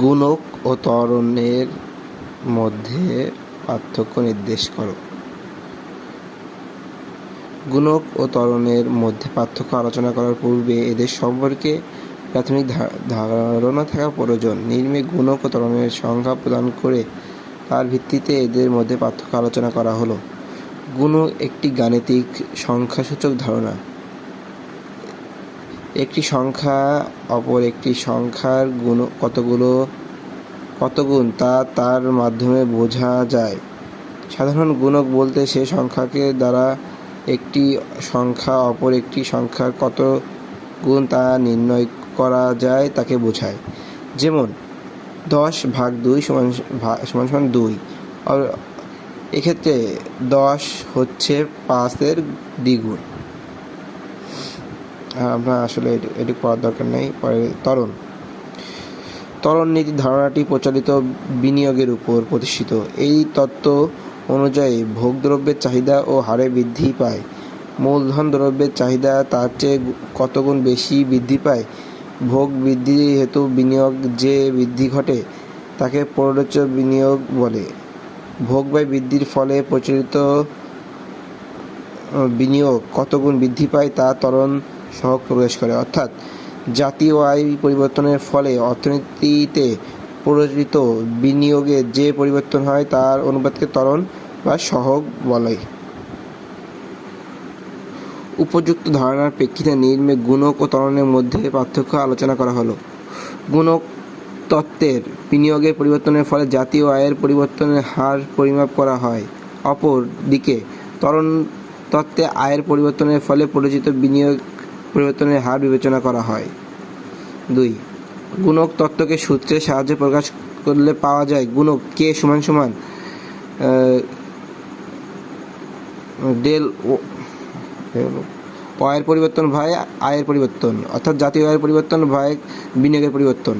গুণক ও ত্বরণের মধ্যে পার্থক্য নির্দেশ করো। গুণক ও ত্বরণের মধ্যে পার্থক্য আলোচনা করার পূর্বে এদের সম্পর্কে প্রাথমিক ধারণা থাকা প্রয়োজন। নিম্নে গুণক ও ত্বরণের সংজ্ঞা প্রদান করে তার ভিত্তিতে এদের মধ্যে পার্থক্য আলোচনা করা হলো। গুণক একটি গাণিতিক সংখ্যাসূচক ধারণা। একটি সংখ্যা অপর একটি সংখ্যার কত গুণ তা তার মাধ্যমে বোঝা যায়। সাধারণ গুণক বলতে সে সংখ্যাকে দ্বারা একটি সংখ্যা অপর একটি সংখ্যার কত গুণ তা নির্ণয় করা যায় তাকে বোঝায়। যেমন 10/2 = 2। এক্ষেত্রে 10 হচ্ছে 5-এর দ্বিগুণ। আমরা আসলে এটি পড়ার দরকার নেই। পরে ত্বরণ নীতি ধারণাটি প্রচলিত বিনিয়োগের উপর প্রতিষ্ঠিত। এই তত্ত্ব অনুযায়ী ভোগদ্রব্যের চাহিদা ও হারে বৃদ্ধি পায়। মূলধন দ্রব্যের চাহিদা তার চেয়ে কত গুণ বেশি বৃদ্ধি পায়। ভোগ বৃদ্ধি হেতু বিনিয়োগ যে বৃদ্ধি ঘটে তাকে প্ররোচ্য বিনিয়োগ বলে। ভোগ ব্যয় বৃদ্ধির ফলে প্রচলিত বিনিয়োগ কত গুণ বৃদ্ধি পায় তা ত্বরণ সহগ প্রকাশ করে। অর্থাৎ জাতীয় আয় পরিবর্তনের ফলে অর্থনীতিতে প্রচলিত বিনিয়োগে যে পরিবর্তন হয় তার অনুপাতকে ত্বরণ বা সহগ বলে। উপযুক্ত ধারণার প্রেক্ষিতে নিম্নে গুণক ও ত্বরণের মধ্যে পার্থক্য আলোচনা করা হলো। গুণক তত্ত্বের বিনিয়োগের পরিবর্তনের ফলে জাতীয় আয়ের পরিবর্তনের হার পরিমাপ করা হয়। অপর দিকে ত্বরণ তত্ত্বে আয়ের পরিবর্তনের ফলে প্ররোচিত বিনিয়োগ পরিবর্তনের হার বিবেচনা করা হয়। 2. গুণক তত্ত্বকে সূত্রের সাহায্যে প্রকাশ করলে পাওয়া যায় গুণক কে = ডেল ও আয়ের পরিবর্তন ভাগ আয়ের পরিবর্তন, অর্থাৎ জাতীয় আয়ের পরিবর্তন ভাগ বিনিয়োগের পরিবর্তন।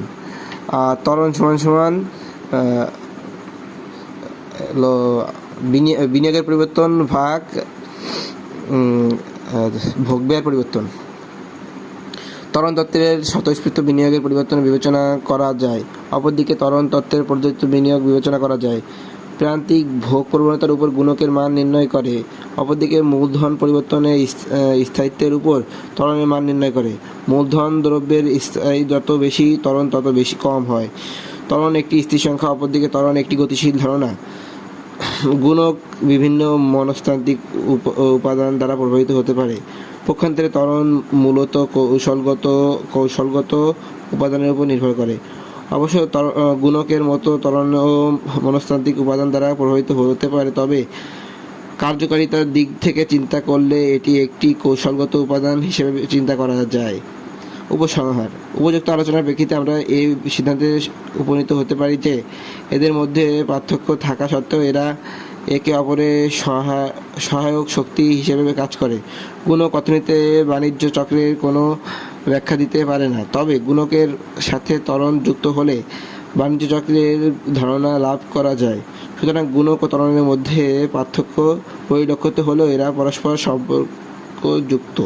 ত্বরণ বিনিয়োগের পরিবর্তন ভাগ ভোগ ব্যয়ের পরিবর্তন। ত্বরণ তত্ত্বের স্বতঃস্ফূর্ত বিনিয়োগের পরিবর্তন বিবেচনা করা যায়। অপরদিকে ত্বরণ তত্ত্বের প্রদত্ত বিনিয়োগ বিবেচনা করা যায়। প্রান্তিক ভোগ প্রবণতার উপর গুণকের মান নির্ণয় করে। অপরদিকে মূলধন পরিবর্তনের স্থায়িত্বের উপর ত্বরণের মান নির্ণয় করে। মূলধন দ্রব্যের স্থায়ী যত বেশি, ত্বরণ তত বেশি কম হয়। ত্বরণ একটি স্থির সংখ্যা, অপরদিকে ত্বরণ একটি গতিশীল ধারণা। গুণক বিভিন্ন মনস্তাত্ত্বিক উপাদান দ্বারা প্রভাবিত হতে পারে। পক্ষান্তরে ত্বরণ মূলত কৌশলগত উপাদানের উপর নির্ভর করে। অবশ্য গুণকের মতো ত্বরণও মনস্তাত্ত্বিক উপাদান দ্বারা প্রভাবিত হতে পারে, তবে কার্যকারিতার দিক থেকে চিন্তা করলে এটি একটি কৌশলগত উপাদান হিসেবে চিন্তা করা যায়। উপসংহার: উপযুক্ত আলোচনার প্রেক্ষিতে আমরা এই সিদ্ধান্তে উপনীত হতে পারি যে এদের মধ্যে পার্থক্য থাকা সত্ত্বেও এরা একে অপরের সহায়ক শক্তি হিসেবে কাজ করে। গুণক অর্থনীতিতে বাণিজ্য চক্রের কোনো ব্যাখ্যা দিতে পারে না, তবে গুণকের সাথে ত্বরণ যুক্ত হলে বাণিজ্য চক্রের ধারণা লাভ করা যায়। সুতরাং গুণক ও ত্বরণের মধ্যে পার্থক্য পরিলক্ষিত হলেও এরা পরস্পর সম্পর্কযুক্ত।